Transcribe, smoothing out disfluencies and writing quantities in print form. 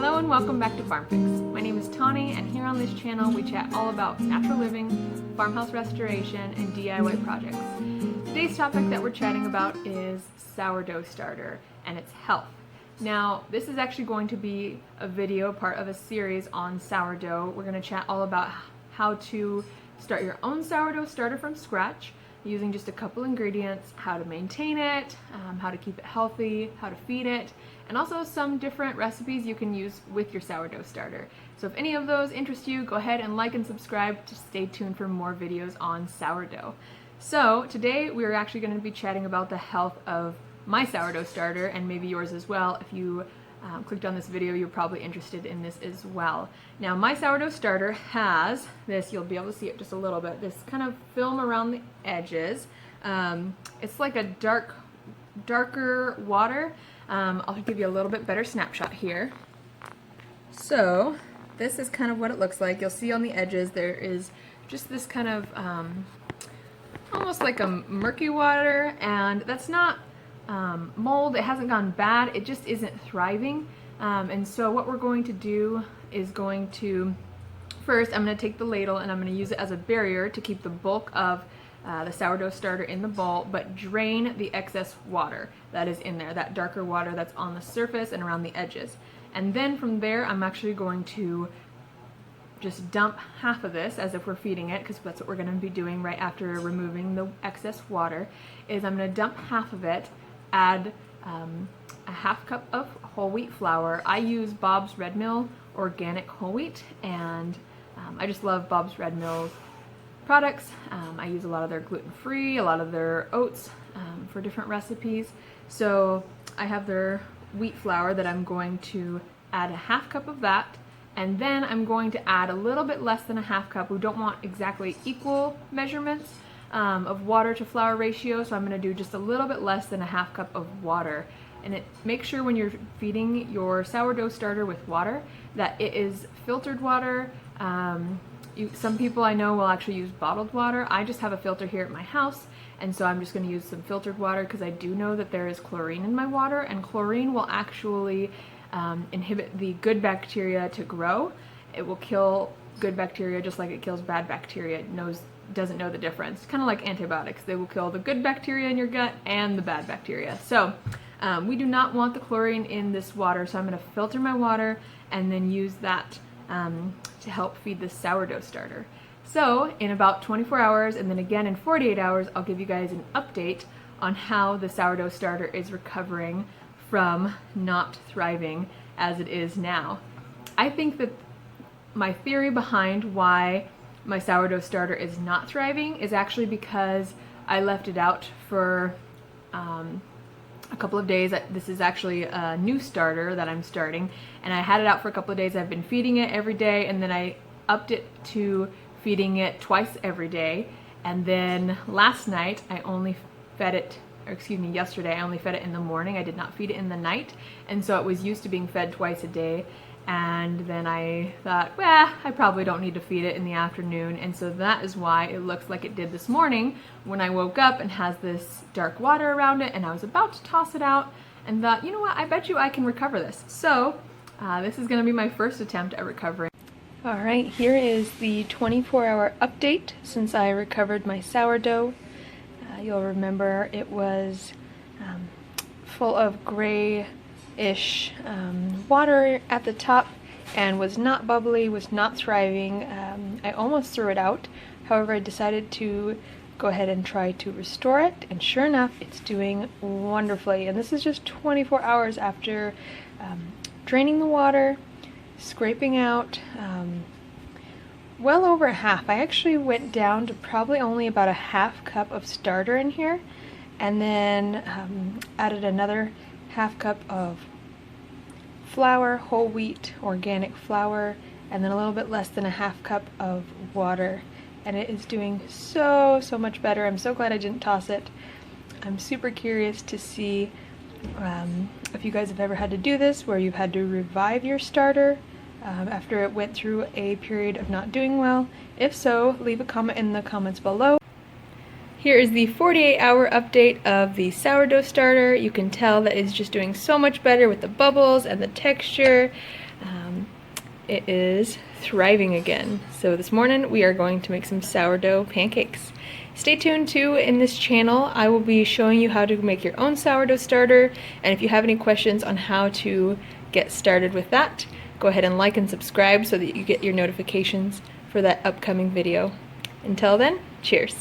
Hello and welcome back to Farm Fix. My name is Tawny, and here on this channel we chat all about natural living, farmhouse restoration, and DIY projects. Today's topic that we're chatting about is sourdough starter and its health. Now, this is actually going to be a video, part of a series on sourdough. We're going to chat all about how to start your own sourdough starter from scratch, using just a couple ingredients, how to maintain it, how to keep it healthy, how to feed it, and also some different recipes you can use with your sourdough starter. So if any of those interest you, go ahead and like and subscribe to stay tuned for more videos on sourdough. So today we're actually going to be chatting about the health of my sourdough starter, and maybe yours as well. If you clicked on this video, you're probably interested in this as well. Now, my sourdough starter has this, you'll be able to see it just a little bit, this kind of film around the edges. It's like a darker water. I'll give you a little bit better snapshot here. So this is kind of what it looks like. You'll see on the edges there is just this kind of almost like a murky water, and that's not mold. It hasn't gone bad, it just isn't thriving. And so what we're going to do is first I'm going to take the ladle and I'm going to use it as a barrier to keep the bulk of the sourdough starter in the bowl, but drain the excess water that is in there, that darker water that's on the surface and around the edges. And then from there I'm actually going to just dump half of this as if we're feeding it, because that's what we're going to be doing right after removing the excess water. Is I'm going to dump half of it, add a half cup of whole wheat flour. I use Bob's Red Mill organic whole wheat, and I just love Bob's Red Mill's products. I use a lot of their gluten-free, a lot of their oats for different recipes. So I have their wheat flour that I'm going to add a half cup of that, and then I'm going to add a little bit less than a half cup. We don't want exactly equal measurements of water to flour ratio, so I'm going to do just a little bit less than a half cup of water. And make sure when you're feeding your sourdough starter with water that it is filtered water. Some people I know will actually use bottled water. I just have a filter here at my house, and so I'm just going to use some filtered water because I do know that there is chlorine in my water, and chlorine will actually inhibit the good bacteria to grow. It will kill good bacteria just like it kills bad bacteria. It doesn't know the difference. Kind of like antibiotics. They will kill the good bacteria in your gut and the bad bacteria. So we do not want the chlorine in this water, so I'm going to filter my water and then use that to help feed the sourdough starter. So in about 24 hours and then again in 48 hours, I'll give you guys an update on how the sourdough starter is recovering from not thriving as it is now. I think that my theory behind why my sourdough starter is not thriving is actually because I left it out for a couple of days. This is actually a new starter that I'm starting, and I had it out for a couple of days. I've been feeding it every day, and then I upped it to feeding it twice every day. And then last night I only fed it, or excuse me, yesterday I only fed it in the morning. I did not feed it in the night, and so it was used to being fed twice a day. And then I thought, well, I probably don't need to feed it in the afternoon, and so that is why it looks like it did this morning when I woke up and has this dark water around it, and I was about to toss it out and thought, you know what, I bet you I can recover this. So this is going to be my first attempt at recovering. Alright, here is the 24-hour update since I recovered my sourdough. You'll remember it was full of grayish water at the top and was not bubbly, was not thriving. I almost threw it out. However, I decided to go ahead and try to restore it, and sure enough, it's doing wonderfully. And this is just 24 hours after draining the water, scraping out well over half. I actually went down to probably only about a half cup of starter in here, and then added another half cup of flour, whole wheat organic flour, and then a little bit less than a half cup of water, and it is doing so much better. I'm so glad I didn't toss it. I'm super curious to see if you guys have ever had to do this, where you've had to revive your starter after it went through a period of not doing well. If so, leave a comment in the comments below. Here is the 48-hour update of the sourdough starter. You can tell that it's just doing so much better with the bubbles and the texture. it is thriving again. So this morning we are going to make some sourdough pancakes. Stay tuned too. In this channel I will be showing you how to make your own sourdough starter, and if you have any questions on how to get started with that, go ahead and like and subscribe so that you get your notifications for that upcoming video. Until then, cheers!